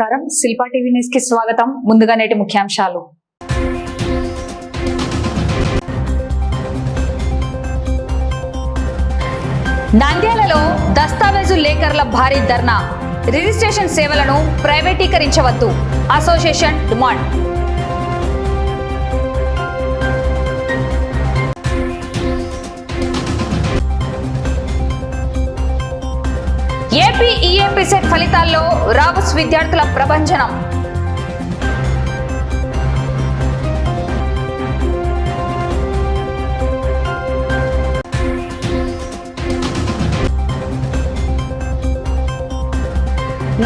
నమస్కారం Shilpa TV news కి స్వాగతం. ముందుగా నేటి ముఖ్యాంశాలు. నంద్యాలలో దస్తావేజు లేఖర్ల భారీ ధర్నా. రిజిస్ట్రేషన్ సేవలను ప్రైవేటీకరించవద్దు. Association demand. AP EAPCET ఫలితాల్లో రాబర్ట్స్ విద్యార్థుల ప్రభంజనం.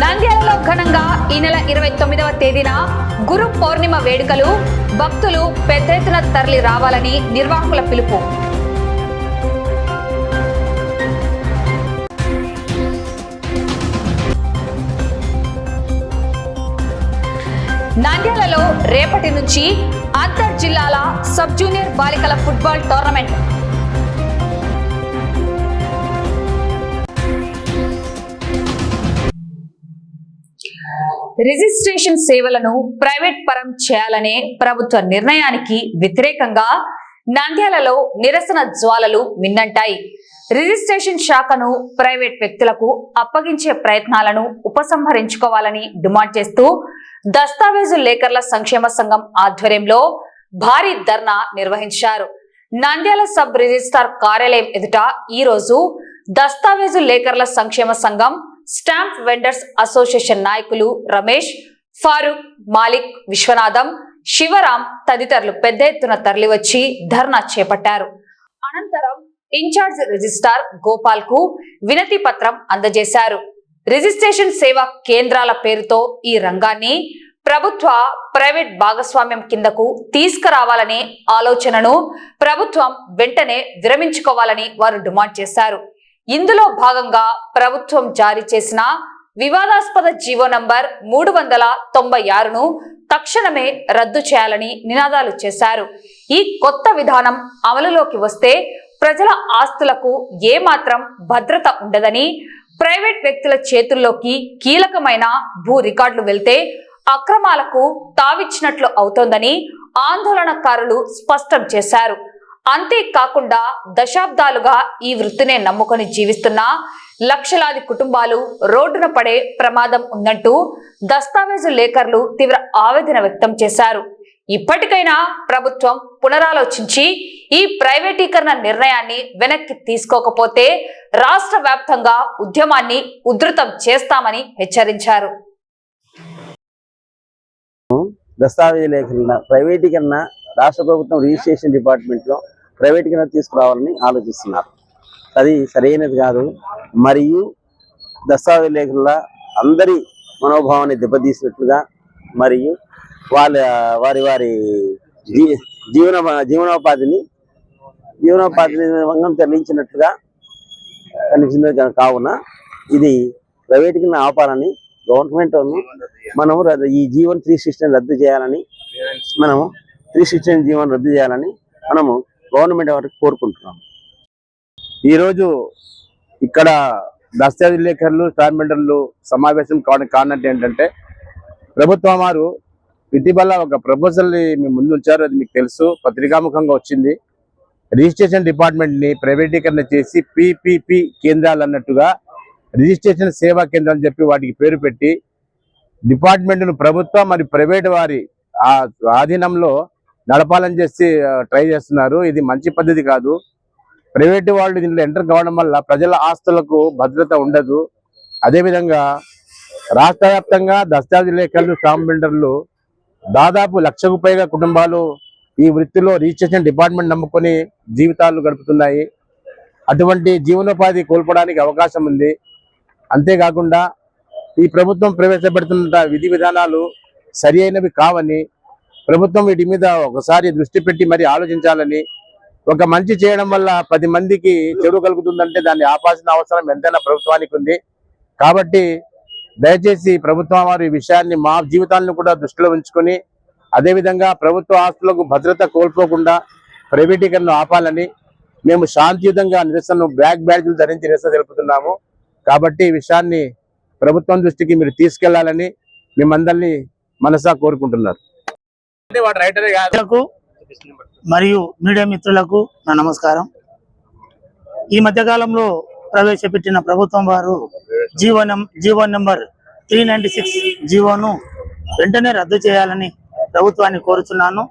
నంద్యాలలో ఘనంగా ఈ నెల 29వ తేదీన గురు పౌర్ణిమ వేడుకలు. భక్తులు పెద్ద ఎత్తున తరలి రావాలని నిర్వాహకుల పిలుపు. నంద్యాలలో రేపటి నుంచి అంతర్ జిల్లాల సబ్ జూనియర్ బాలికల ఫుట్బాల్ టోర్నమెంట్. రిజిస్ట్రేషన్ సేవలను ప్రైవేట్ పరం చేయాలనే ప్రభుత్వ నిర్ణయానికి వ్యతిరేకంగా నంద్యాలలో నిరసన జ్వాలలు మిన్నంటాయి. రిజిస్ట్రేషన్ శాఖను ప్రైవేట్ వ్యక్తులకు అప్పగించే ప్రయత్నాలను ఉపసంహరించుకోవాలని డిమాండ్ చేస్తూ దస్తావేజు లేఖర్ల సంక్షేమ సంఘం ఆధ్వర్యంలో భారీ ధర్నా నిర్వహించారు. నంద్యాల సబ్ రిజిస్ట్రార్ కార్యాలయం ఎదుట ఈ రోజు దస్తావేజు లేఖర్ల సంక్షేమ సంఘం, స్టాంప్ వెండర్స్ అసోసియేషన్ నాయకులు రమేష్, ఫారూక్, మాలిక్, విశ్వనాథం, శివరాం తదితరులు పెద్ద ఎత్తున తరలివచ్చి ధర్నా చేపట్టారు. అనంతరం ఇన్ఛార్జ్ రిజిస్ట్రార్ గోపాల్ కు వినతి పత్రం అందజేశారు. రిజిస్ట్రేషన్ సేవా కేంద్రాల పేరుతో ఈ రంగాన్ని ప్రభుత్వ ప్రైవేట్ భాగస్వామ్యం కిందకు తీసుకురావాలనే ఆలోచనను ప్రభుత్వం వెంటనే విరమించుకోవాలని వారు డిమాండ్ చేశారు. ఇందులో భాగంగా ప్రభుత్వం జారీ చేసిన వివాదాస్పద జీవో నంబర్ 396ను తక్షణమే రద్దు చేయాలని నినాదాలు చేశారు. ఈ కొత్త విధానం అమలులోకి వస్తే ప్రజల ఆస్తులకు ఏమాత్రం భద్రత ఉండదని, ప్రైవేట్ వ్యక్తుల చేతుల్లోకి కీలకమైన భూ రికార్డులు వెళ్తే అక్రమాలకు తావిచ్చినట్లు అవుతోందని ఆందోళనకారులు స్పష్టం చేశారు. అంతేకాకుండా దశాబ్దాలుగా ఈ వృత్తినే నమ్ముకొని జీవిస్తున్న లక్షలాది కుటుంబాలు రోడ్డున పడే ప్రమాదం ఉందంటూ దస్తావేజు లేఖర్లు తీవ్ర ఆవేదన వ్యక్తం చేశారు. ఇప్పటికైనా ప్రభుత్వం పునరాలోచించి ఈ ప్రైవేటీకరణ నిర్ణయాన్ని వెనక్కి తీసుకోకపోతే రాష్ట్ర వ్యాప్తంగా ఉద్యమాన్ని ఉధృతం చేస్తామని హెచ్చరించారు. దస్తావేజీ లేఖల ప్రైవేటీకరణ రాష్ట్ర ప్రభుత్వం రిజిస్ట్రేషన్ డిపార్ట్మెంట్ లో ప్రైవేటీకరణ తీసుకురావాలని ఆలోచిస్తున్నారు. అది సరైనది కాదు. మరియు దస్తావేజీ లేఖల అందరి మనోభావాన్ని దెబ్బతీసినట్లుగా మరియు వారి జీవనోపాధిని భంగం తరలించినట్లుగా కనిపించింది. కావున ఇది ప్రైవేటీకరణ ఆపాలని గవర్నమెంట్ మనము ఈ జీవన్ 316 రద్దు చేయాలని మనము 316 జీవన్ రద్దు చేయాలని మనము గవర్నమెంట్ వారికి కోరుకుంటున్నాము. ఈరోజు ఇక్కడ దస్తావేజీ లేఖర్లు, స్టాంప్ వెండర్లు సమావేశం కారణం ఏంటంటే, ప్రభుత్వం వారు ఇటీవల ఒక ప్రపోజల్ మీ ముందు ఉంచారు. అది మీకు తెలుసు, పత్రికాముఖంగా వచ్చింది. రిజిస్ట్రేషన్ డిపార్ట్మెంట్ ని ప్రైవేటీకరణ చేసి పిపిపి కేంద్రాలు అన్నట్టుగా రిజిస్ట్రేషన్ సేవా కేంద్రాలు చెప్పి వాటికి పేరు పెట్టి డిపార్ట్మెంట్ను ప్రభుత్వం మరియు ప్రైవేట్ వారి ఆధీనంలో నడపాలని చేసి ట్రై చేస్తున్నారు. ఇది మంచి పద్ధతి కాదు. ప్రైవేట్ వాళ్ళు దీంట్లో ఎంటర్ కావడం వల్ల ప్రజల ఆస్తులకు భద్రత ఉండదు. అదేవిధంగా రాష్ట్ర వ్యాప్తంగా దస్తావేజీ లేఖర్లు, స్టాంప్ వెండర్లు దాదాపు 1,00,000కు పైగా కుటుంబాలు ఈ వృత్తిలో రిజిస్ట్రేషన్ డిపార్ట్మెంట్ నమ్ముకొని జీవితాలు గడుపుతున్నాయి. అటువంటి జీవనోపాధి కోల్పోవడానికి అవకాశం ఉంది. అంతేకాకుండా ఈ ప్రభుత్వం ప్రవేశపెడుతున్న విధి విధానాలు సరి అయినవి కావని, ప్రభుత్వం వీటి మీద ఒకసారి దృష్టి పెట్టి మరి ఆలోచించాలని, ఒక మంచి చేయడం వల్ల 10 మందికి చెడు కలుగుతుందంటే దాన్ని ఆపాల్సిన అవసరం ఎంతైనా ప్రభుత్వానికి ఉంది. కాబట్టి దయచేసి ప్రభుత్వం వారు ఈ విషయాన్ని, మా జీవితాలను కూడా దృష్టిలో ఉంచుకొని, అదేవిధంగా ప్రభుత్వ ఆస్తులకు భద్రత కోల్పోకుండా ప్రైవేటీకరణ ఆపాలని మేము శాంతియుతంగా నిరసనను బ్లాక్ బ్యాడ్జీలు ధరించి నిరసన తెలుపుతున్నాము. కాబట్టి ఈ విషయాన్ని ప్రభుత్వం దృష్టికి మీరు తీసుకెళ్లాలని, మేమందరినీ మనసా కోరుకుంటున్నారు. మిత్రులకు మరియు మీడియా మిత్రులకు నా నమస్కారం. ఈ మధ్యకాలంలో ప్రవేశపెట్టిన ప్రభుత్వం వారు జీవో నెంబర్ 396 జీవోను వెంటనే రద్దు చేయాలని ప్రభుత్వాన్ని కోరుతున్నాను.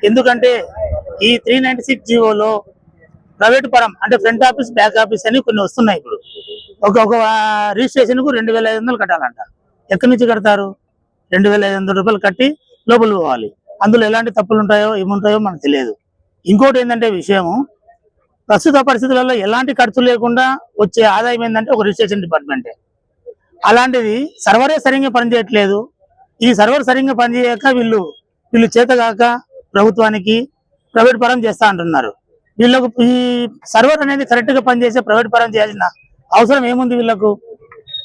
ఎందుకంటే ఈ 396 జీవోలో ప్రైవేట్ పరం అంటే ఫ్రంట్ ఆఫీస్ బ్యాక్ ఆఫీస్ అని కొన్ని వస్తున్నాయి. ఇప్పుడు ఒక రిజిస్ట్రేషన్కు 2500 కట్టాలంట. ఎక్కడి నుంచి కడతారు? 2500 రూపాయలు కట్టి లోపల పోవాలి. అందులో ఎలాంటి తప్పులు ఉంటాయో ఏముంటాయో మనకు తెలియదు. ఇంకోటి ఏంటంటే విషయము, ప్రస్తుత పరిస్థితులలో ఎలాంటి ఖర్చు లేకుండా వచ్చే ఆదాయం ఏంటంటే ఒక రిజిస్ట్రేషన్ డిపార్ట్మెంటే. అలాంటిది సర్వరే సరిగ్గా పనిచేయట్లేదు. ఈ సర్వర్ సరిగ్గా పనిచేయక వీళ్ళు చేతగాక ప్రభుత్వానికి ప్రైవేట్ పరం చేస్తా అంటున్నారు. వీళ్ళకు ఈ సర్వర్ అనేది కరెక్ట్ గా పనిచేసే ప్రైవేట్ పరం చేయాల్సిన అవసరం ఏముంది వీళ్ళకు?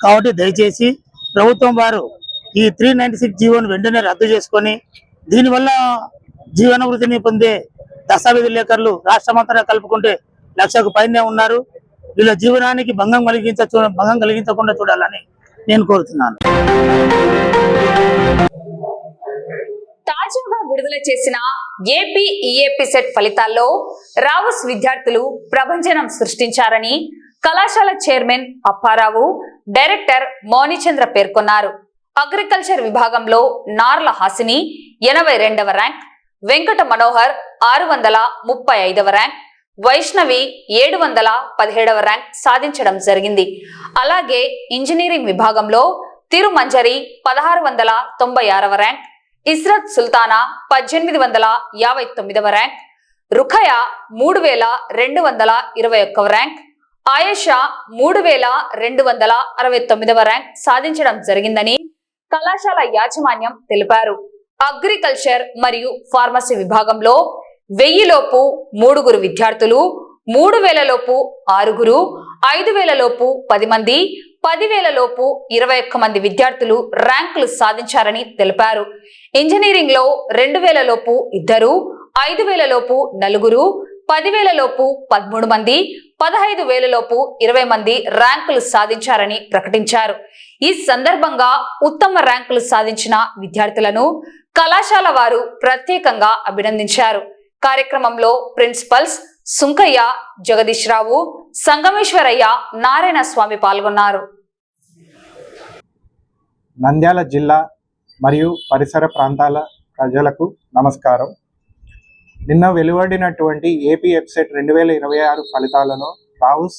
కాబట్టి దయచేసి ప్రభుత్వం వారు ఈ 396 జీవోను వెంటనే రద్దు చేసుకొని, దీనివల్ల జీవన వృత్తిని పొందే దస్తావేజు లేఖర్లు రాష్ట్రమంతటా కలుపుకుంటే 1,00,000కు పైనే ఉన్నారు. వీళ్ళ జీవనానికి భంగం కలిగించకుండా చూడాలని నేను కోరుతున్నాను. తాజాగా విడుదల చేసిన ఏపీ ఈఏపీ సెట్ ఫలితాల్లో రావుస్ విద్యార్థులు ప్రభంజనం సృష్టించారని కళాశాల చైర్మన్ అప్పారావు, డైరెక్టర్ మౌనిచంద్ర పేర్కొన్నారు. అగ్రికల్చర్ విభాగంలో నార్ల హాసిని 82వ ర్యాంక్, వెంకట మనోహర్ 635వ ర్యాంక్, వైష్ణవి 717వ ర్యాంక్ సాధించడం జరిగింది. అలాగే ఇంజనీరింగ్ విభాగంలో తిరుమంజరి 1696వ ర్యాంక్, ఇస్రత్ సుల్తానా 1859వ ర్యాంక్, రుఖయా 3221వ ర్యాంక్, ఆయేషా 3269వ ర్యాంక్ సాధించడం జరిగిందని కళాశాల యాజమాన్యం తెలిపారు. అగ్రికల్చర్ మరియు ఫార్మసీ విభాగంలో 1000 లోపు 3 విద్యార్థులు, 3000 లోపు 6, 5000 లోపు 10 మంది, 10,000 లోపు 21 మంది విద్యార్థులు ర్యాంకులు సాధించారని తెలిపారు. ఇంజనీరింగ్ లో 2000 లోపు 2, 5000 లోపు 4, 10,000 లోపు 13 మంది, 15,000 లోపు 20 మంది ర్యాంకులు సాధించారని ప్రకటించారు. ఈ సందర్భంగా ఉత్తమ ర్యాంకులు సాధించిన విద్యార్థులను కళాశాల వారు ప్రత్యేకంగా అభినందించారు. కార్యక్రమంలో ప్రిన్సిపల్స్ సుంకయ్య, జగదీష్ రావు, సంగమేశ్వరయ్య, నారాయణ స్వామి పాల్గొన్నారు. నంద్యాల జిల్లా మరియు పరిసర ప్రాంతాల ప్రజలకు నమస్కారం. నిన్న వెలువడినటువంటి ఏపీ ఎఫ్సెట్ 2026 ఫలితాలలో రావుస్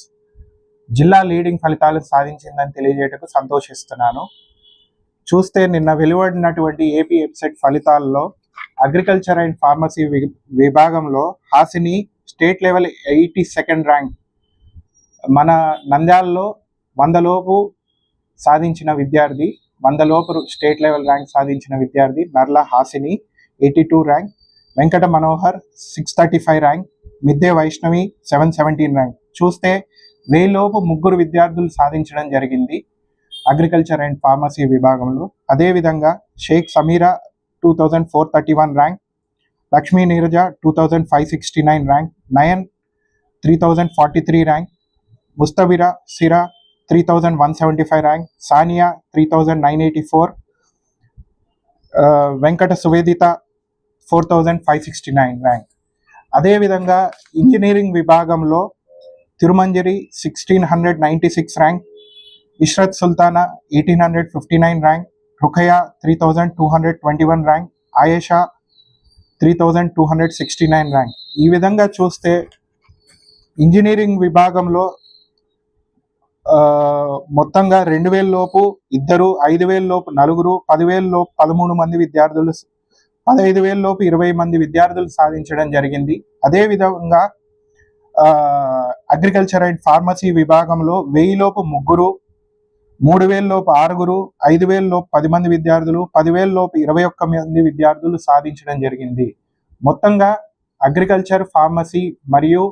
జిల్లా లీడింగ్ ఫలితాలు సాధించిందని తెలియజేయటకు సంతోషిస్తున్నాను. చూస్తే నిన్న వెలువడినటువంటి ఏపీ ఎఫ్సెట్ ఫలితాల్లో అగ్రికల్చర్ అండ్ ఫార్మసీ విభాగంలో Hasini state level 82nd rank, మన నంద్యాలలో 100 లోపు సాధించిన విద్యార్థి, 100 లోపు స్టేట్ లెవెల్ ర్యాంక్ సాధించిన విద్యార్థి నర్ల హాసిని 82 ర్యాంక్, వెంకట మనోహర్ 635 ర్యాంక్, మిద్దె వైష్ణవి 717 ర్యాంక్. చూస్తే 1000 లోపు 3 విద్యార్థులు సాధించడం జరిగింది అగ్రికల్చర్ అండ్ ఫార్మసీ విభాగంలో. అదేవిధంగా Sheikh Sameera 2431 rank, Lakshmi Neeraja 2569 rank, Nayan 3043 rank, Mustabira Sira 3175 rank, Saniya 3984, Venkata Suvedita 4569 rank. అదేవిధంగా ఇంజనీరింగ్ విభాగంలో Tirumanjari 1696 rank, Ishrat Sultana 1859 rank, Rukhaya 3221 rank, Ayesha 3269 rank. ఈ విధంగా చూస్తే ఇంజనీరింగ్ విభాగంలో మొత్తంగా 2000 లోపు 2, 5000 లోపు 4, 10,000 లోపు 13 మంది విద్యార్థులు, 15,000 లోపు 20 మంది విద్యార్థులు సాధించడం జరిగింది. అదేవిధంగా అగ్రికల్చర్ అండ్ ఫార్మసీ విభాగంలో 1000 లోపు 3, 3,000 లోపు 6, 5,000 లోపు 10 మంది విద్యార్థులు, 10,000 లోపు 21 మంది విద్యార్థులు సాధించడం జరిగింది. మొత్తంగా అగ్రికల్చర్, ఫార్మసీ మరియు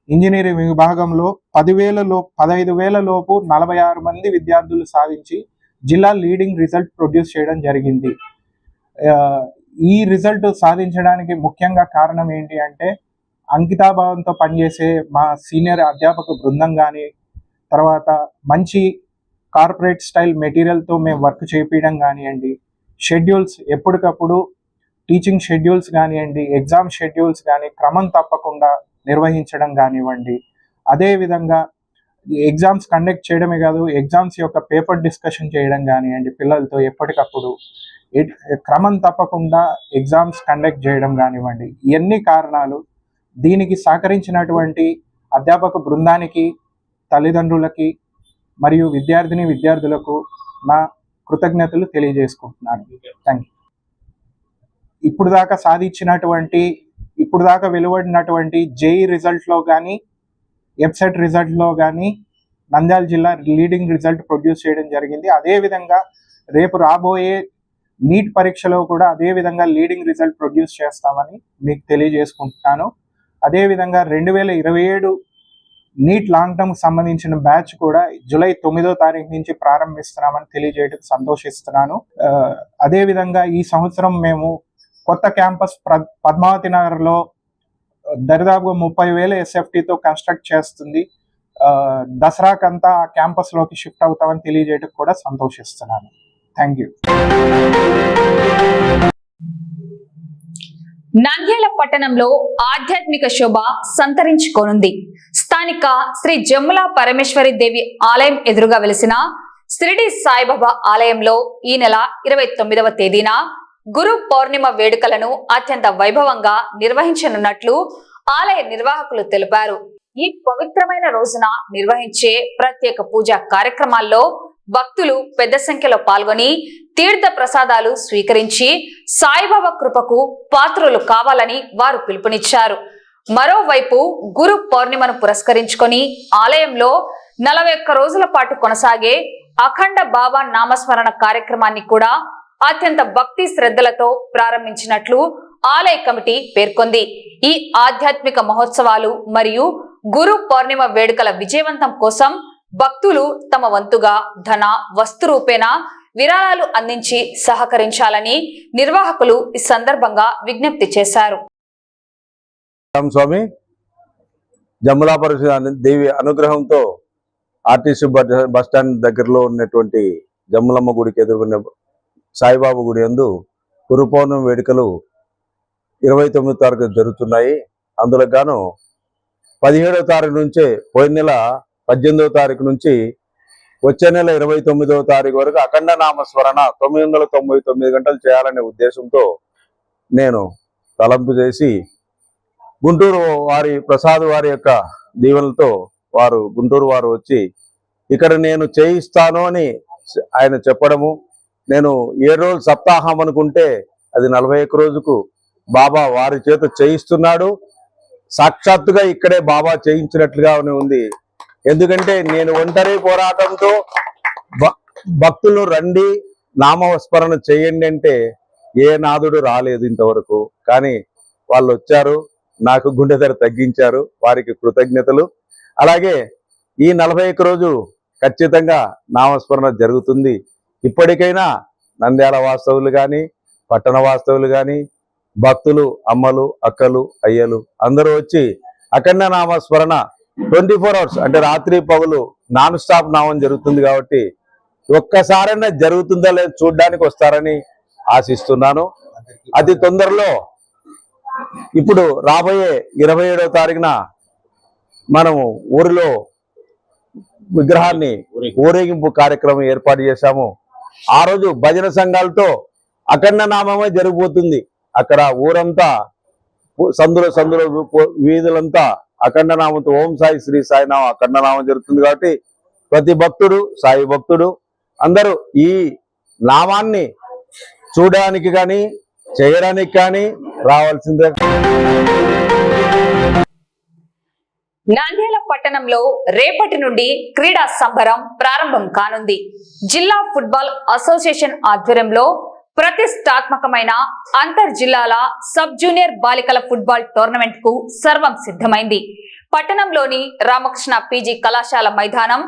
ఇంజనీరింగ్ విభాగంలో 15,000 లోపు 46 మంది విద్యార్థులు సాధించి జిల్లా లీడింగ్ రిజల్ట్ ప్రొడ్యూస్ చేయడం జరిగింది. ఈ రిజల్ట్ సాధించడానికి ముఖ్యంగా కారణం ఏంటి అంటే అంకితాభావంతో పనిచేసే మా సీనియర్ అధ్యాపక బృందం కానీ, తర్వాత మంచి కార్పొరేట్ స్టైల్ మెటీరియల్తో మేము వర్క్ చేయించడం కానివ్వండి, షెడ్యూల్స్ ఎప్పటికప్పుడు టీచింగ్ షెడ్యూల్స్ కానివ్వండి, ఎగ్జామ్ షెడ్యూల్స్ కానీ క్రమం తప్పకుండా నిర్వహించడం కానివ్వండి, అదేవిధంగా ఎగ్జామ్స్ కండక్ట్ చేయడమే కాదు, ఎగ్జామ్స్ యొక్క పేపర్ డిస్కషన్ చేయడం కానివ్వండి, పిల్లలతో ఎప్పటికప్పుడు క్రమం తప్పకుండా ఎగ్జామ్స్ కండక్ట్ చేయడం కానివ్వండి, ఇవన్నీ కారణాలు. దీనికి సహకరించినటువంటి అధ్యాపక బృందానికి, తల్లిదండ్రులకి మరియు విద్యార్థులకు నా కృతజ్ఞతలు తెలియజేసుకుంటున్నాను. Thank you. ఇప్పుడు దాకా వెలువడినటువంటి జేఈ రిజల్ట్లో కానీ, వెబ్సైట్ రిజల్ట్లో కానీ నంద్యాల జిల్లా లీడింగ్ రిజల్ట్ ప్రొడ్యూస్ చేయడం జరిగింది. అదేవిధంగా రేపు రాబోయే నీట్ పరీక్షలో కూడా అదేవిధంగా లీడింగ్ రిజల్ట్ ప్రొడ్యూస్ చేస్తామని మీకు తెలియజేసుకుంటున్నాను. అదేవిధంగా 2027 నీట్ లాంగ్ టర్మ్ సంబంధించిన బ్యాచ్ కూడా జూలై 9వ తారీఖు నుంచి ప్రారంభిస్తున్నామని తెలియజేయడం సంతోషిస్తున్నాను. అదేవిధంగా ఈ సంవత్సరం మేము కొత్త క్యాంపస్ పద్మావతి నగర్లో దరిదాపుగా 30,000 SFTతో కన్స్ట్రక్ట్ చేస్తుంది. దసరాకంతా ఆ క్యాంపస్లోకి షిఫ్ట్ అవుతామని తెలియజేయడం కూడా సంతోషిస్తున్నాను. Thank you. నంద్యాల పట్టణంలో ఆధ్యాత్మిక శోభ సంతరించుకోనుంది. స్థానిక శ్రీ జమ్ముల పరమేశ్వరి దేవి ఆలయం ఎదురుగా వెలిసిన షిరిడి సాయిబాబా ఆలయంలో ఈ నెల 29వ తేదీన గురు పౌర్ణిమ వేడుకలను అత్యంత వైభవంగా నిర్వహించనున్నట్లు ఆలయ నిర్వాహకులు తెలిపారు. ఈ పవిత్రమైన రోజున నిర్వహించే ప్రత్యేక పూజా కార్యక్రమాల్లో భక్తులు పెద్ద సంఖ్యలో పాల్గొని తీర్థ ప్రసాదాలు స్వీకరించి సాయిబాబా కృపకు పాత్రులు కావాలని వారు పిలుపునిచ్చారు. మరోవైపు గురు పౌర్ణిమను పురస్కరించుకొని ఆలయంలో 41 రోజుల పాటు కొనసాగే అఖండ బాబా నామస్మరణ కార్యక్రమాన్ని కూడా అత్యంత భక్తి శ్రద్ధలతో ప్రారంభించినట్లు ఆలయ కమిటీ పేర్కొంది. ఈ ఆధ్యాత్మిక మహోత్సవాలు మరియు గురు పౌర్ణిమ వేడుకల విజయవంతం కోసం భక్తులు తమ వంతుగా ధన, వస్తు రూపేణ విరాళాలు అందించి సహకరించాలని నిర్వాహకులు ఈ సందర్భంగా విజ్ఞప్తి చేశారు. స్వామి జమ్ముల పరమేశ్వరి దేవి అనుగ్రహంతో ఆర్టీసీ బస్టాండ్ దగ్గరలో ఉన్నటువంటి జమ్ములమ్మ గుడికి ఎదుర్కొన్న సాయిబాబా గుడి యందు గురు పౌర్ణమి వేడుకలు 29వ తారీఖు జరుగుతున్నాయి. అందులో గాను 17వ తారీఖు నుంచే పోయిన నెల 18వ తారీఖు నుంచి వచ్చే నెల 29వ తారీఖు వరకు అఖండ నామస్మరణ 999 గంటలు చేయాలనే ఉద్దేశంతో నేను తలంపు చేసి గుంటూరు వారి ప్రసాద్ వారి యొక్క దీవెనలతో గుంటూరు వారు వచ్చి ఇక్కడ నేను చేయిస్తాను అని ఆయన చెప్పడము, నేను 7 రోజులు సప్తాహం అనుకుంటే అది 41 రోజుకు బాబా వారి చేత చేయిస్తున్నాడు. సాక్షాత్తుగా ఇక్కడే బాబా చేయించినట్లుగా ఉంది. ఎందుకంటే నేను ఒంటరి పోరాటంతో భక్తులు రండి నామస్మరణ చేయండి అంటే ఏ నాదుడు రాలేదు ఇంతవరకు. కానీ వాళ్ళు వచ్చారు, నాకు గుండె ధర తగ్గించారు, వారికి కృతజ్ఞతలు. అలాగే ఈ 41 రోజు ఖచ్చితంగా నామస్మరణ జరుగుతుంది. ఇప్పటికైనా నంద్యాల వాస్తవులు కానీ, పట్టణ వాస్తవులు కానీ, భక్తులు, అమ్మలు, అక్కలు, అయ్యలు అందరూ వచ్చి అఖండ నామస్మరణ 24 hours అంటే రాత్రి పగలు నాన్ స్టాప్ నామం జరుగుతుంది. కాబట్టి ఒక్కసారైనా జరుగుతుందా లేదా చూడ్డానికి వస్తారని ఆశిస్తున్నాను. అతి తొందరలో ఇప్పుడు రాబోయే 27వ తారీఖున మనము ఊరిలో విగ్రహాన్ని ఊరేగింపు కార్యక్రమం ఏర్పాటు చేశాము. ఆ రోజు భజన సంఘాలతో అఖండ నామమే జరిగిపోతుంది. అక్కడ ఊరంతా సందులో వీధులంతా అఖండ నామంతో ఓం సాయి శ్రీ సాయి నామం అఖండ నామం జరుగుతుంది. కాబట్టి ప్రతి భక్తుడు, సాయి భక్తుడు అందరూ ఈ నామాన్ని చూడడానికి కానీ చేయడానికి కానీ రావాల్సిందే. నంద్యాల పట్టణంలో రేపటి నుండి క్రీడా సంబరం ప్రారంభం కానుంది. జిల్లా ఫుట్బాల్ అసోసియేషన్ ఆధ్వర్యంలో ప్రతిష్టాత్మకమైన అంతర్ జిల్లాల సబ్ జూనియర్ బాలికల ఫుట్బాల్ టోర్నమెంట్ కు సర్వం సిద్ధమైంది. పట్టణంలోని రామకృష్ణ పీజీ కళాశాల మైదానం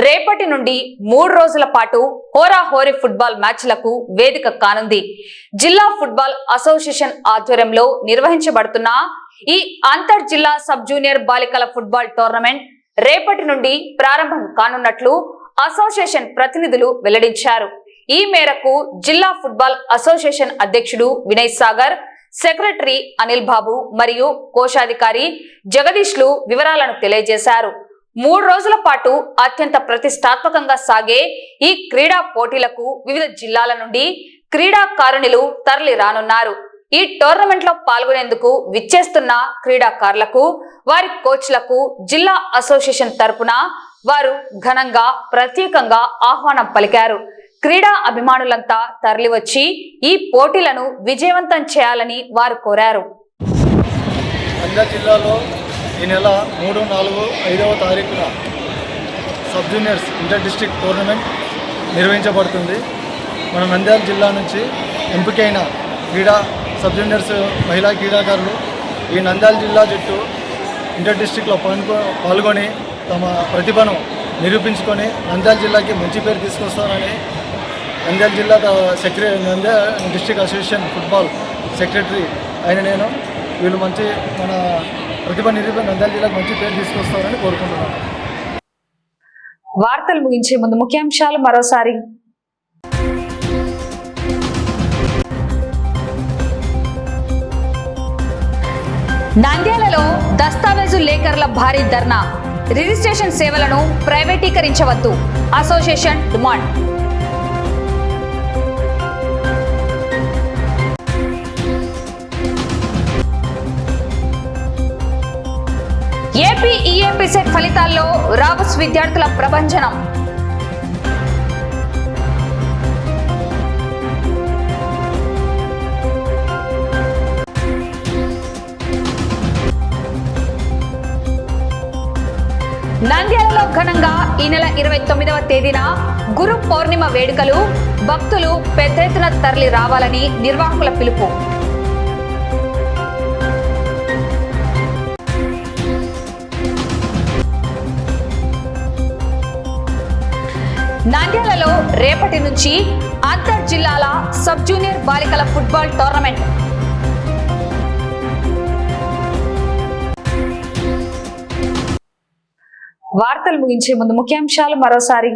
రేపటి నుండి 3 రోజుల పాటు హోరాహోరీ ఫుట్బాల్ మ్యాచ్లకు వేదిక కానుంది. జిల్లా ఫుట్బాల్ అసోసియేషన్ ఆధ్వర్యంలో నిర్వహించబడుతున్న ఈ అంతర్ జిల్లా సబ్ జూనియర్ బాలికల ఫుట్బాల్ టోర్నమెంట్ రేపటి నుండి ప్రారంభం కానున్నట్లు అసోసియేషన్ ప్రతినిధులు వెల్లడించారు. ఈ మేరకు జిల్లా ఫుట్బాల్ అసోసియేషన్ అధ్యక్షుడు వినయ్ సాగర్, సెక్రటరీ అనిల్ బాబు మరియు కోశాధికారి జగదీష్లు వివరాలను తెలియజేశారు. 3 రోజుల పాటు అత్యంత ప్రతిష్టాత్మకంగా సాగే ఈ క్రీడా పోటీలకు వివిధ జిల్లాల నుండి క్రీడాకారుణులు తరలి రానున్నారు. ఈ టోర్నమెంట్ లో పాల్గొనేందుకు విచ్చేస్తున్న క్రీడాకారులకు, వారి కోచ్లకు జిల్లా అసోసియేషన్ తరపున వారు ఘనంగా ప్రత్యేకంగా ఆహ్వానం పలికారు. క్రీడా అభిమానులంతా తరలివచ్చి ఈ పోటీలను విజయవంతం చేయాలని వారు కోరారు. నంద్యాల జిల్లాలో ఈ నెల 3, 4, 5వ తారీఖున sub juniors inter district tournament నిర్వహించబడుతుంది. మన నంద్యాల జిల్లా నుంచి ఎంపికైన సబ్ జూనియర్స్ మహిళా క్రీడాకారులు ఈ నంద్యాల జిల్లా జట్టు ఇంటర్ డిస్ట్రిక్ట్లో పాల్గొని తమ ప్రతిభను నిరూపించుకొని నంద్యాల జిల్లాకి మంచి పేరు తీసుకొస్తారని నంద్యాల జిల్లా Nandyal district association football secretary నేను వీళ్ళు మంచి మన ప్రతిభ నిరూపణ నంద్యాల జిల్లాకు మంచి పేరు తీసుకొస్తారని కోరుకుంటున్నాను. వార్తలు ముగించే ముందు ముఖ్యాంశాలు మరోసారి. నంద్యాలలో దస్తావేజు లేఖర్ల భారీ ధర్నా, రిజిస్ట్రేషన్ సేవలను ప్రైవేటీకరించవద్దు, association demand. AP EAPCET ఫలితాల్లో రాబర్ట్స్ విద్యార్థుల ప్రభంజనం. నంద్యాలలో ఘనంగా ఈ నెల 29వ తేదీన గురు పౌర్ణిమ వేడుకలు, భక్తులు పెద్ద ఎత్తున తరలి రావాలని నిర్వాహకుల పిలుపు. నంద్యాలలో రేపటి నుంచి అంతర్ జిల్లాల సబ్ జూనియర్ బాలికల ఫుట్బాల్ టోర్నమెంట్. వార్తలు ముగించే ముందు ముఖ్యాంశాలు మరోసారి.